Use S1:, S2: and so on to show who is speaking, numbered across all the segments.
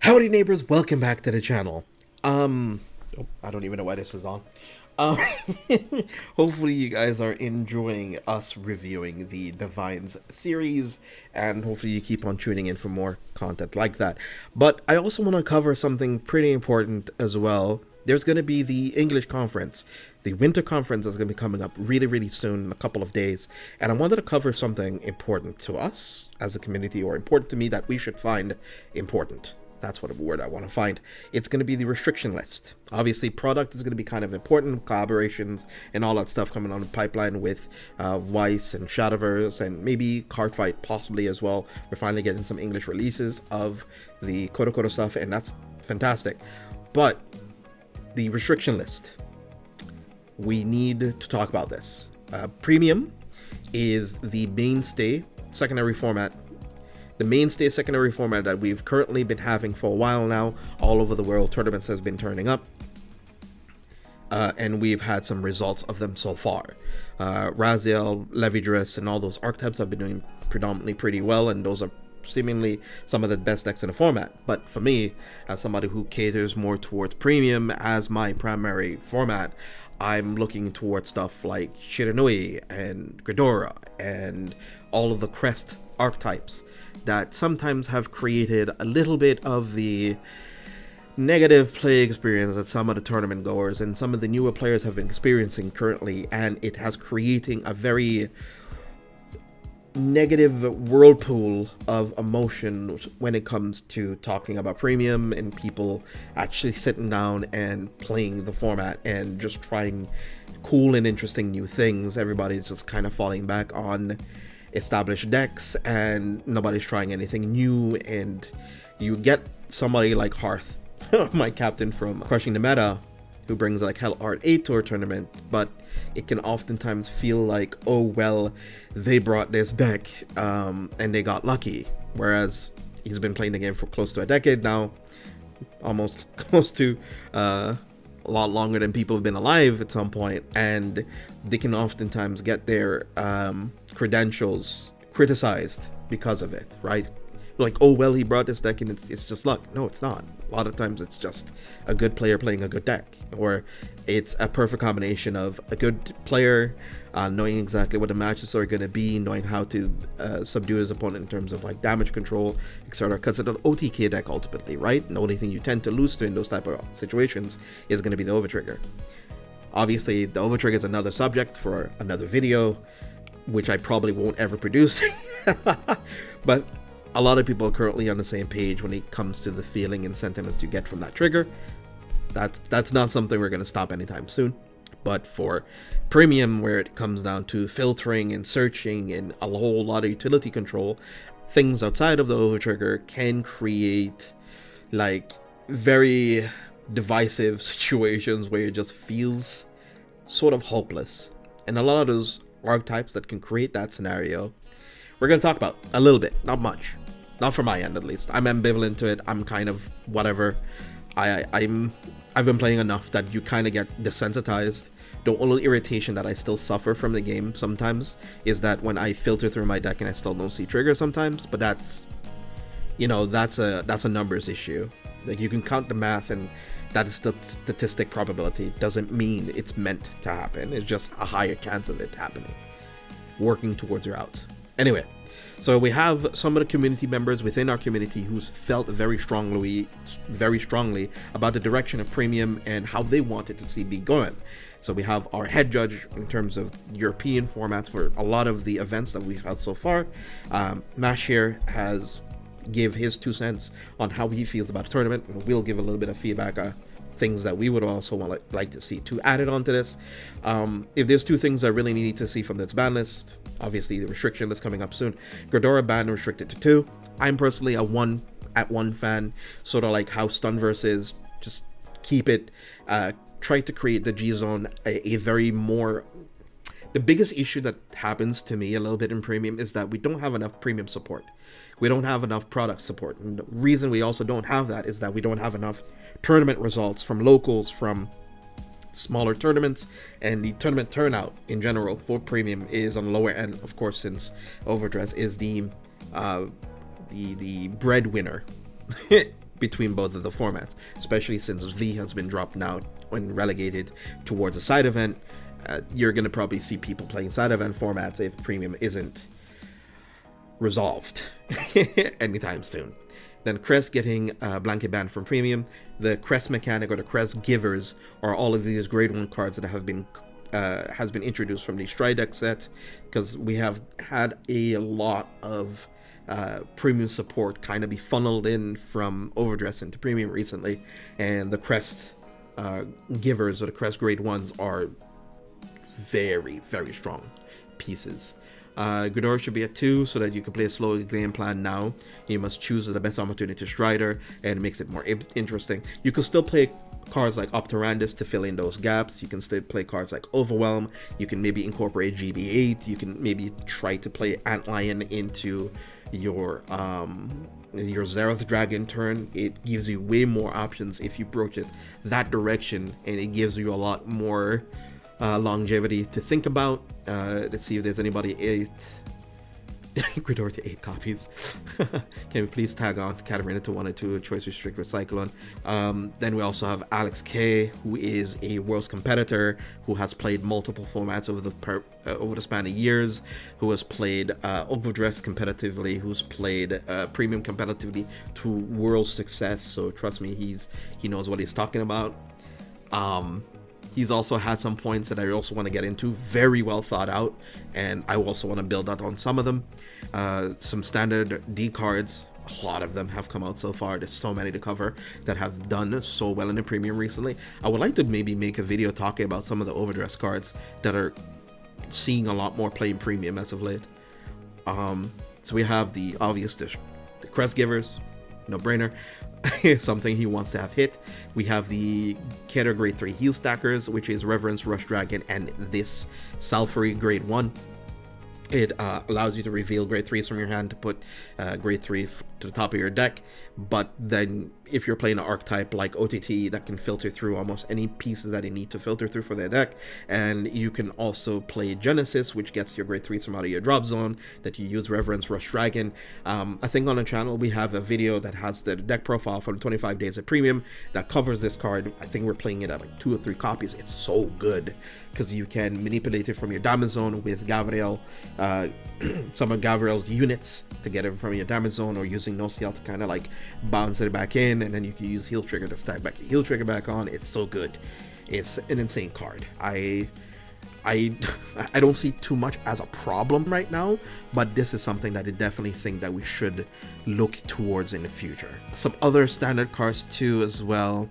S1: Howdy neighbors, welcome back to the channel. I don't even know why this is on. Um, Hopefully you guys are enjoying us reviewing the Divines series, and hopefully you keep on tuning in for more content like that. But I also want to cover something pretty important as well. There's going to be the English conference. The winter conference is going to be coming up really soon, in a couple of days. And I wanted to cover something important to us as a community, or important to me that we should find important. That's what a word I want to find. It's going to be the restriction list. Obviously, product is going to be kind of important, collaborations and all that stuff coming on the pipeline with Vice and Shadowverse and maybe Cardfight possibly as well. We're finally getting some English releases of the Kodo stuff, and that's fantastic. But the restriction list, we need to talk about this. Premium is the mainstay secondary format. The mainstay secondary format that we've currently been having for a while now, all over the world. Tournaments has been turning up, and we've had some results of them so far. Raziel, Overdress, and all those archetypes have been doing predominantly pretty well, and those are seemingly some of the best decks in the format. But for me, as somebody who caters more towards premium as my primary format, I'm looking towards stuff like Shiranui and Ghidorah and all of the crest archetypes that sometimes have created a little bit of the negative play experience that some of the tournament goers and some of the newer players have been experiencing currently, and it has creating a very negative whirlpool of emotions when it comes to talking about premium and people actually sitting down and playing the format and just trying cool and interesting new things. Everybody's just kind of falling back on established decks and nobody's trying anything new, and you get somebody like Hearth, my captain from Crushing the Meta, who brings like Hell Art 8 to a tournament, but it can oftentimes feel like, oh well, they brought this deck and they got lucky, whereas he's been playing the game for close to a decade now, almost close to a lot longer than people have been alive at some point, and they can oftentimes get their credentials criticized because of it, right? Like, oh well, he brought this deck and it's just luck. No, it's not. A lot of times it's just a good player playing a good deck, or it's a perfect combination of a good player knowing exactly what the matches are going to be, knowing how to subdue his opponent in terms of like damage control, etc. Because it's an OTK deck ultimately, right? And the only thing you tend to lose to in those type of situations is going to be the overtrigger. Obviously, the overtrigger is another subject for another video, which I probably won't ever produce. But a lot of people are currently on the same page when it comes to the feeling and sentiments you get from that trigger. That's not something we're going to stop anytime soon. But for premium, where it comes down to filtering and searching and a whole lot of utility control, things outside of the overtrigger can create like very divisive situations where it just feels sort of hopeless. And a lot of those archetypes that can create that scenario, we're going to talk about a little bit, not much. Not from my end, at least. I'm ambivalent to it. I'm kind of whatever. I've been playing enough that you kind of get desensitized. The only irritation that I still suffer from the game sometimes is that when I filter through my deck and I still don't see triggers sometimes. But that's, you know, that's a numbers issue. Like, you can count the math, and that is the statistic probability. Doesn't mean it's meant to happen. It's just a higher chance of it happening. Working towards your outs. Anyway. So we have some of the community members within our community who's felt very strongly about the direction of premium and how they wanted to see be going. So we have our head judge in terms of European formats for a lot of the events that we've had so far. Mash here has give his 2 cents on how he feels about the tournament, and we'll give a little bit of feedback things that we would also like to see to add it onto this. If there's 2 things I really need to see from this ban list, obviously the restriction list coming up soon. Ghidorah ban restricted to 2. I'm personally a 1-1 fan, sort of like how Stunverse is. Just keep it. Try to create the G zone a very more. The biggest issue that happens to me a little bit in premium is that we don't have enough premium support. We don't have enough product support, and the reason we also don't have that is that we don't have enough tournament results from locals, from smaller tournaments, and the tournament turnout in general for premium is on the lower end, of course, since Overdress is the breadwinner between both of the formats, especially since V has been dropped now and relegated towards a side event. You're going to probably see people playing side event formats if premium isn't resolved anytime soon. Then crest getting blanket banned from premium. The crest mechanic or the crest givers are all of these grade 1 cards that have been has been introduced from the Stride deck set, because we have had a lot of premium support kind of be funneled in from Overdress into premium recently, and the crest givers or the crest grade 1s are very, very strong pieces. Ghidorah should be at 2 so that you can play a slow game plan now. You must choose the best opportunity to Strider, and it makes it more interesting. You can still play cards like Optorandus to fill in those gaps. You can still play cards like Overwhelm. You can maybe incorporate GB8. You can maybe try to play Antlion into your Zerath Dragon turn. It gives you way more options if you approach it that direction, and it gives you a lot more longevity to think about. Let's see if there's anybody Ghidorah to 8 copies. Can we please tag on Katarina to 1 and 2, choice restrict with Cyclone. Then we also have Alex K, who is a Worlds competitor who has played multiple formats over the span of years, who has played Overdress competitively, who's played Premium competitively to World success. So trust me, he knows what he's talking about. He's also had some points that I also want to get into, very well thought out, and I also want to build out on some of them. Some standard D cards, a lot of them have come out so far. There's so many to cover that have done so well in the premium recently. I would like to maybe make a video talking about some of the Overdress cards that are seeing a lot more play in premium as of late. So we have the obvious, the crest givers, no brainer. Something he wants to have hit. We have the Keter grade 3 heal stackers, which is Reverence, Rush Dragon, and this Salfrey grade 1. It allows you to reveal grade 3s from your hand to put grade 3 to the top of your deck, but then if you're playing an archetype like OTT, that can filter through almost any pieces that you need to filter through for their deck. And you can also play Genesis, which gets your grade 3s from out of your drop zone, that you use Reverence, Rush Dragon. I think on the channel we have a video that has the deck profile from 25 days of premium that covers this card. I think we're playing it at like 2 or 3 copies. It's so good because you can manipulate it from your damage zone with Gavriel, some of Gavriel's units to get it from your damage zone, or using No CL to kind of like bounce it back in, and then you can use Heal Trigger to stack back your Heal Trigger back on. It's so good. It's an insane card. I don't see too much as a problem right now, but this is something that I definitely think that we should look towards in the future. Some other standard cards too as well.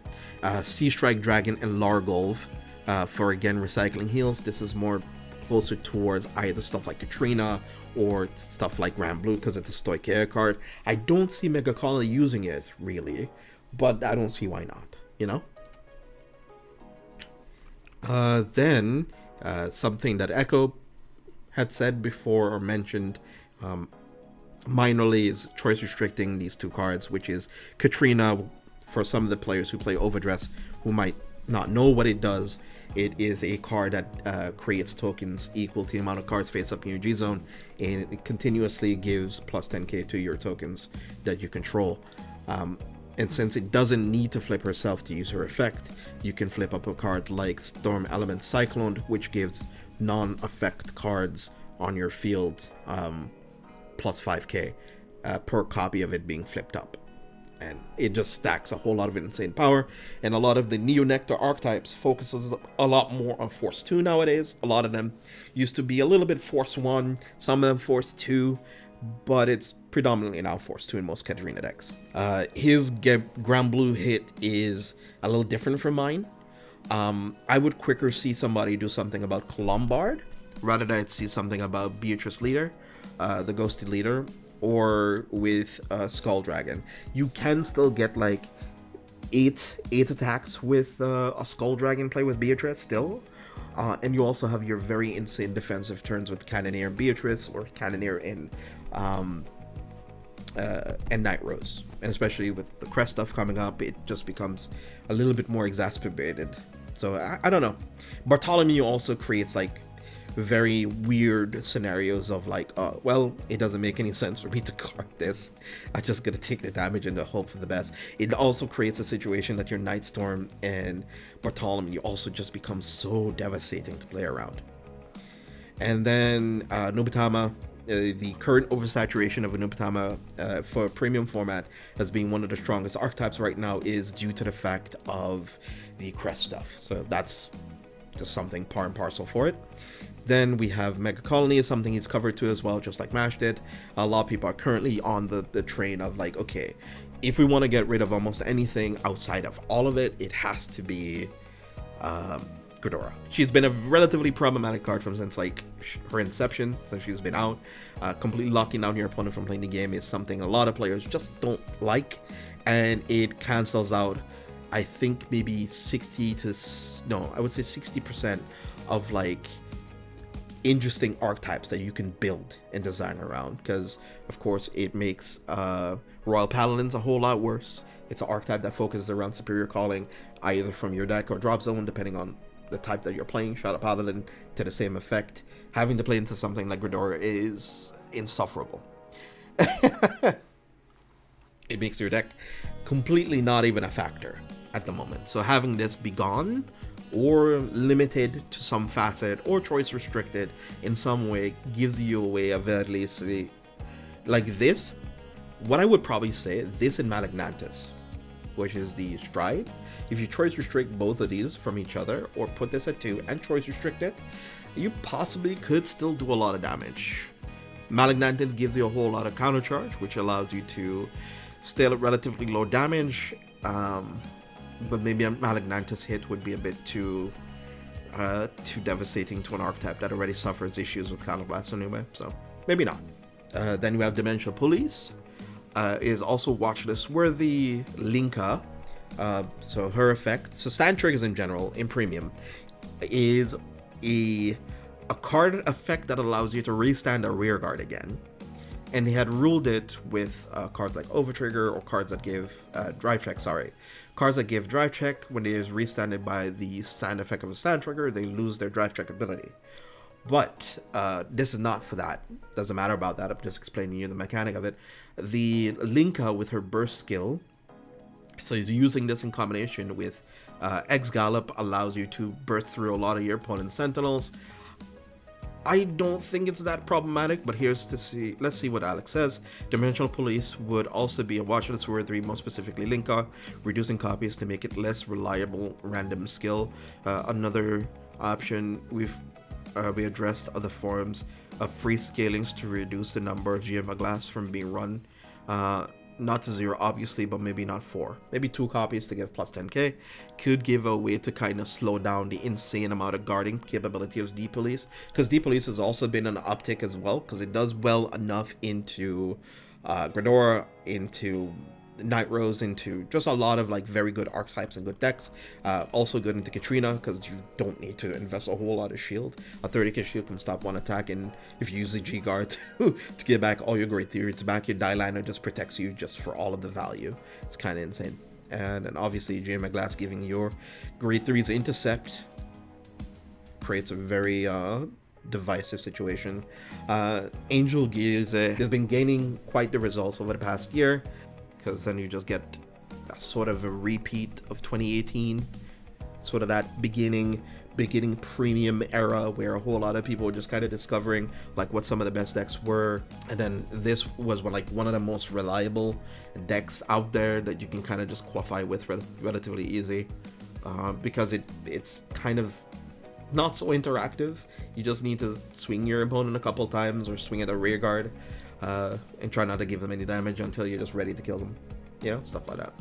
S1: Sea Strike Dragon and Largolv for again recycling heals. This is more closer towards either stuff like Katrina or stuff like Grand Blue because it's a Stoichea card. I don't see Mega Colony using it really, but I don't see why not, you know? Then something that Echo had said before or mentioned minorly is choice restricting these 2 cards, which is Katrina. For some of the players who play Overdress who might not know what it does, it is a card that creates tokens equal to the amount of cards face up in your G zone, and it continuously gives plus 10k to your tokens that you control. And since it doesn't need to flip herself to use her effect, you can flip up a card like Storm Element Cyclone, which gives non-effect cards on your field plus 5k per copy of it being flipped up. And it just stacks a whole lot of insane power. And a lot of the Neo Nectar archetypes focuses a lot more on Force 2 nowadays. A lot of them used to be a little bit Force 1, some of them Force 2, but it's predominantly now Force 2 in most Katarina decks. His Grand Blue hit is a little different from mine. I would quicker see somebody do something about Colombard rather than I'd see something about Beatrice Leader, the Ghosted Leader, or with Skull Dragon. You can still get like 8 attacks with a Skull Dragon play with Beatrice still. And you also have your very insane defensive turns with Cannoneer and Beatrice, or Cannoneer and Night Rose. And especially with the crest stuff coming up, it just becomes a little bit more exacerbated. So I don't know. Bartholomew also creates like very weird scenarios of like, well, it doesn't make any sense for me to card this. I'm just gonna take the damage and hope for the best. It also creates a situation that your Nightstorm and Bartholomew also just become so devastating to play around. And then Nobitama, the current oversaturation of Nobitama for premium format as being one of the strongest archetypes right now is due to the fact of the crest stuff. So that's just something par and parcel for it. Then we have Mega Colony is something he's covered to as well, just like Mash did. A lot of people are currently on the train of like, okay, if we want to get rid of almost anything outside of all of it, it has to be Ghidorah. She's been a relatively problematic card from since like her inception, since she's been out. Completely locking down your opponent from playing the game is something a lot of players just don't like, and it cancels out, I think maybe 60% of like interesting archetypes that you can build and design around, because of course it makes Royal Paladins a whole lot worse. It's an archetype that focuses around superior calling either from your deck or drop zone, depending on the type that you're playing. Shadow Paladin to the same effect. Having to play into something like Ghidorah is insufferable. It makes your deck completely not even a factor at the moment. So having this be gone or limited to some facet or choice restricted in some way gives you a way of at least like this. What I would probably say, this and Malignantis, which is the Stride. If you choice restrict both of these from each other or put this at 2 and choice restrict it, you possibly could still do a lot of damage. Malignantis gives you a whole lot of counter charge, which allows you to stay at relatively low damage. But maybe a Malignantis hit would be a bit too devastating to an archetype that already suffers issues with Counterblast anyway, so maybe not. Then we have Dimensional Police, is also watchlist worthy. Linka, so her effect, so stand triggers in general in premium, is a card effect that allows you to restand a rear guard again. And they had ruled it with cards like Overtrigger or cards that give drive check, Cards that give drive check, when it is restanded by the stand effect of a stand trigger, they lose their drive check ability. But this is not for that. Doesn't matter about that. I'm just explaining you the mechanic of it. The Linka with her burst skill, so he's using this in combination with X Gallop, allows you to burst through a lot of your opponent's sentinels. I don't think it's that problematic, but let's see what Alex says. Dimensional Police would also be a watchlist worthy, more specifically Linka, reducing copies to make it less reliable random skill. Another option we addressed other forms of free scalings to reduce the number of Geomaglass from being run. Not to 0 obviously, but maybe not 4. Maybe 2 copies to give plus 10k. Could give a way to kind of slow down the insane amount of guarding capability of D-Police, because D-Police has also been an uptick as well, because it does well enough into Ghidorah, into Night Rose, into just a lot of like very good archetypes and good decks. Also good into Katrina, because you don't need to invest a whole lot of shield. A 30k shield can stop one attack, and if you use the G guard to get back all your great theories back, your die liner just protects you just for all of the value. It's kind of insane. And then obviously Geomaglass giving your grade 3's intercept creates a very divisive situation. Angel Gears has been gaining quite the results over the past year, because then you just get a sort of a repeat of 2018, sort of that beginning premium era where a whole lot of people were just kind of discovering like what some of the best decks were, and then this was one of the most reliable decks out there that you can kind of just qualify with relatively easy, because it's kind of not so interactive. You just need to swing your opponent a couple times or swing at a rear guard, and try not to give them any damage until you're just ready to kill them, stuff like that.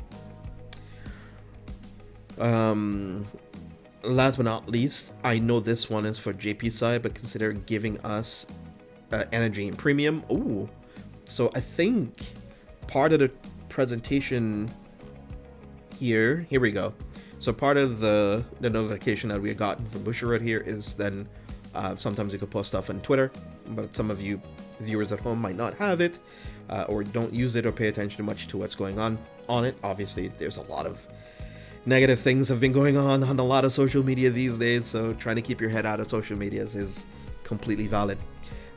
S1: Last but not least, I know this one is for JP side, but consider giving us energy in premium. Ooh, so I think part of the presentation here we go. So part of the notification that we had gotten from Bushiroad here is then sometimes you could post stuff on Twitter, but some of you viewers at home might not have it, or don't use it or pay attention much to what's going on it. Obviously, there's a lot of negative things have been going on a lot of social media these days, so trying to keep your head out of social medias is completely valid.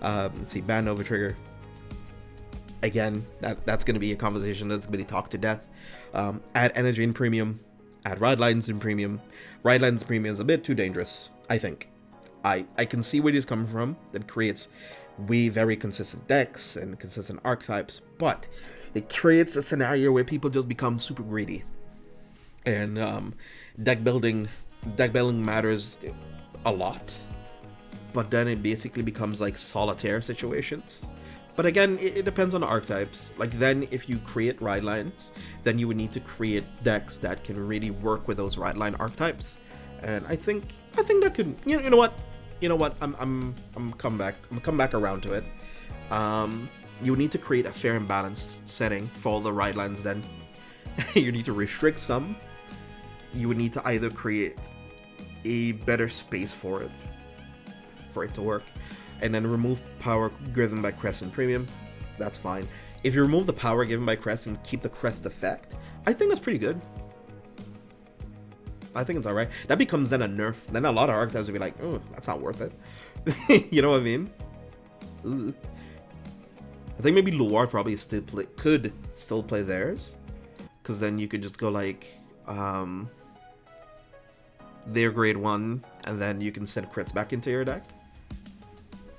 S1: Let's see, ban Nova Trigger. Again, that's going to be a conversation that's going to be talked to death. Add energy in premium. Add ride lines in premium. Ride lines in premium is a bit too dangerous, I think. I can see where he's coming from. That creates very consistent decks and consistent archetypes, but it creates a scenario where people just become super greedy. And deck building matters a lot, but then it basically becomes like solitaire situations. But again, it depends on the archetypes. Like, then if you create ride lines, then you would need to create decks that can really work with those ride line archetypes. And I think that could, you know what? I'm come back around to it. You need to create a fair and balanced setting for all the ride lines. Then you need to restrict some. You would need to either create a better space for it to work, and then remove power given by crest and premium. That's fine. If you remove the power given by crest and keep the crest effect, I think that's pretty good. I think it's alright. That becomes then a nerf. Then a lot of archetypes would be like, oh, that's not worth it. You know what I mean? Ugh. I think maybe Luar probably could still play theirs, because then you could just go like their grade 1, and then you can send crits back into your deck.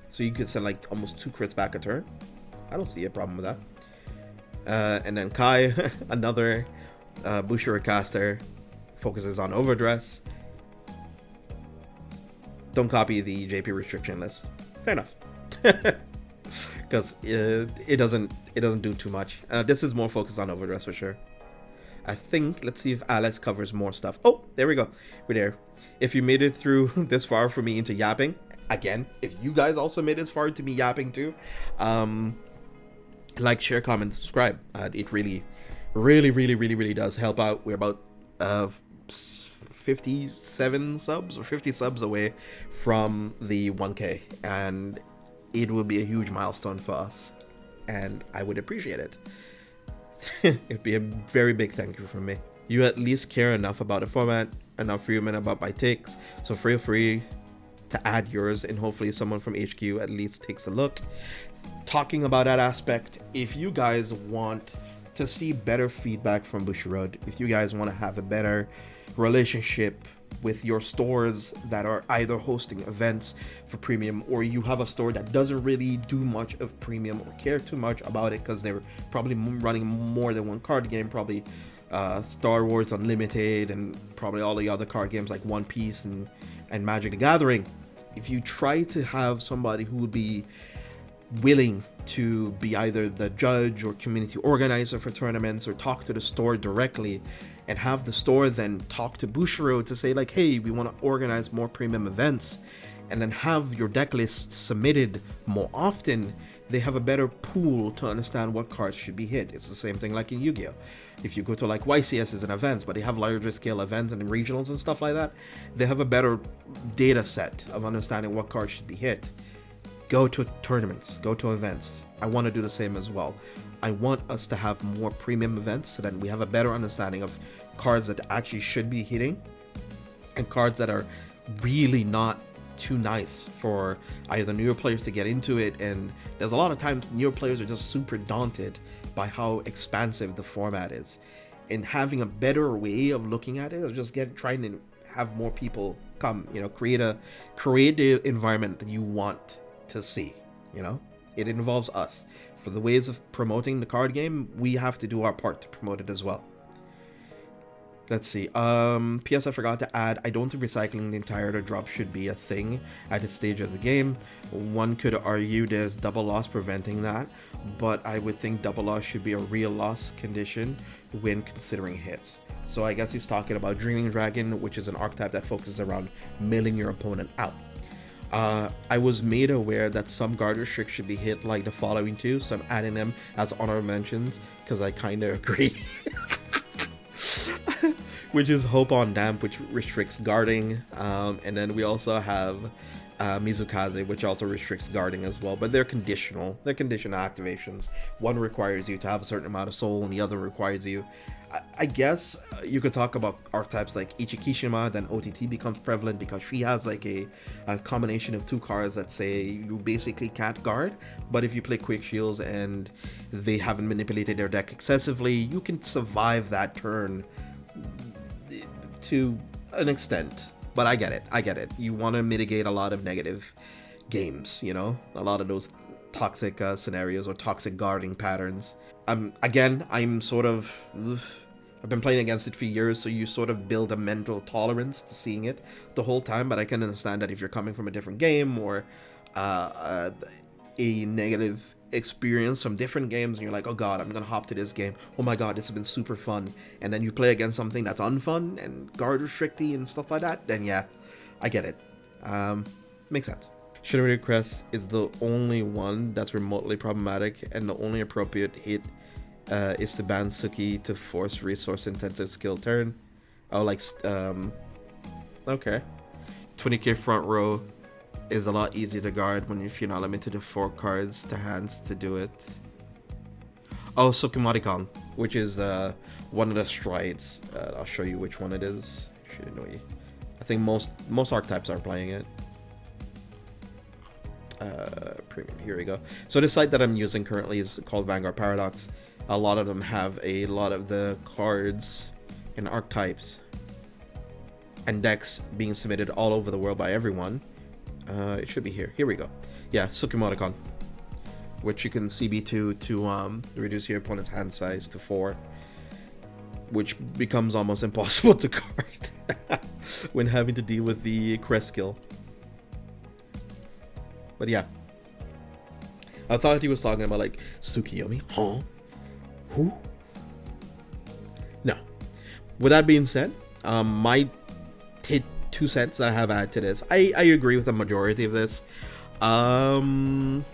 S1: So you could send like almost 2 crits back a turn. I don't see a problem with that. And then Kai, another Bushiroad caster, focuses on Overdress. Don't copy the JP restriction list. Fair enough. Because it doesn't do too much. This is more focused on Overdress for sure. I think, let's see if Alex covers more stuff. Oh, there we go. We're there. If you made it through this far for me into yapping, again, if you guys also made it this far to me yapping too, like, share, comment, subscribe. It really does help out. We're about 57 subs or 50 subs away from the 1K, and it will be a huge milestone for us, and I would appreciate it. It'd be a very big thank you from me. You at least care enough about the format, enough human about my takes, so feel free to add yours, and hopefully someone from HQ at least takes a look. Talking about that aspect, if you guys want to see better feedback from Bushiroad, if you guys want to have a better relationship with your stores that are either hosting events for premium, or you have a store that doesn't really do much of premium or care too much about it because they're probably running more than one card game, probably Star Wars Unlimited and probably all the other card games like One Piece and Magic the Gathering. If you try to have somebody who would be willing to be either the judge or community organizer for tournaments, or talk to the store directly, and have the store then talk to Bushiroad to say like, hey, we want to organize more premium events, and then have your deck list submitted more often, they have a better pool to understand what cards should be hit. It's the same thing like in Yu-Gi-Oh! If you go to like YCS's and events, but they have larger scale events and regionals and stuff like that, they have a better data set of understanding what cards should be hit. Go to tournaments, go to events. I want to do the same as well. I want us to have more premium events so that we have a better understanding of cards that actually should be hitting and cards that are really not too nice for either newer players to get into it. And there's a lot of times newer players are just super daunted by how expansive the format is, and having a better way of looking at it is just trying to have more people come, create the environment that you want to see. It involves us. For the ways of promoting the card game, we have to do our part to promote it as well. Let's see. P.S. I forgot to add, I don't think recycling the entire drop should be a thing at this stage of the game. One could argue there's double loss preventing that, but I would think double loss should be a real loss condition when considering hits. So I guess he's talking about Dreaming Dragon, which is an archetype that focuses around milling your opponent out. I was made aware that some guard restricts should be hit like the following two, so I'm adding them as honorable mentions because I kind of agree. Which is Hope on Damp, which restricts guarding, and then we also have Mizukaze, which also restricts guarding as well, but they're conditional. They're conditional activations. One requires you to have a certain amount of soul, and the other requires you I guess you could talk about archetypes like Ichikishima, then OTT becomes prevalent because she has like a combination of two cards that say you basically can't guard, but if you play Quick Shields and they haven't manipulated their deck excessively, you can survive that turn to an extent. But I get it. You want to mitigate a lot of negative games, you know, a lot of those toxic scenarios or toxic guarding patterns. I'm sort of, I've been playing against it for years, so you sort of build a mental tolerance to seeing it the whole time, but I can understand that if you're coming from a different game or a negative experience from different games and you're like, oh god, I'm gonna hop to this game, oh my god, this has been super fun, and then you play against something that's unfun and guard restricty and stuff like that, then yeah, I get it. Makes sense. Shinori Crest is the only one that's remotely problematic, and the only appropriate hit is to ban Suki to force resource intensive skill turn. Oh, like okay. 20k front row is a lot easier to guard when if you're not limited to 4 cards to hands to do it. Oh, Sukimarikon, which is one of the strides. I'll show you which one it is. Should know you. I think most archetypes are playing it. Premium, here we go. So the site that I'm using currently is called Vanguard Paradox. A lot of them have a lot of the cards and archetypes and decks being submitted all over the world by everyone. It should be here. Here we go. Yeah, Sukimarikon, which you can CB2 to reduce your opponent's hand size to 4, which becomes almost impossible to guard when having to deal with the crest skill. But yeah, I thought he was talking about like Tsukiyomi. Huh? Who? No. With that being said, my 2 cents that I have added to this, I agree with the majority of this. The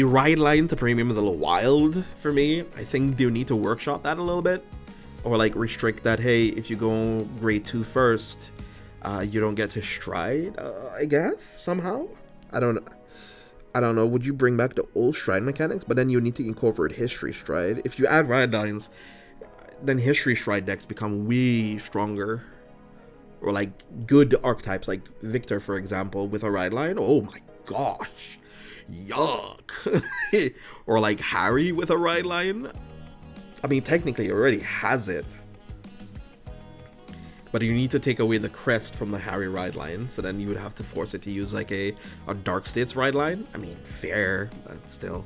S1: ride line to premium is a little wild for me. I think they need to workshop that a little bit, or like restrict that. Hey, if you go grade 2 first, you don't get to stride. I guess somehow. I don't know. Would you bring back the old stride mechanics? But then you need to incorporate history stride. If you add ride lines, then history stride decks become way stronger. Or like good archetypes like Victor, for example, with a ride line. Oh my gosh. Yuck. Or like Harry with a ride line. I mean, technically it already has it. But you need to take away the crest from the Harry ride line, so then you would have to force it to use like a Dark States ride line. I mean, fair, but still.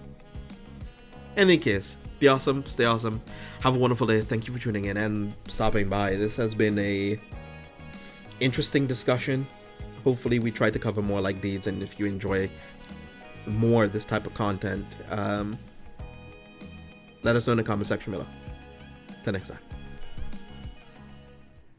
S1: In any case, be awesome, stay awesome, have a wonderful day. Thank you for tuning in and stopping by. This has been a interesting discussion. Hopefully we try to cover more like these, and if you enjoy more of this type of content, let us know in the comment section below. Till next time.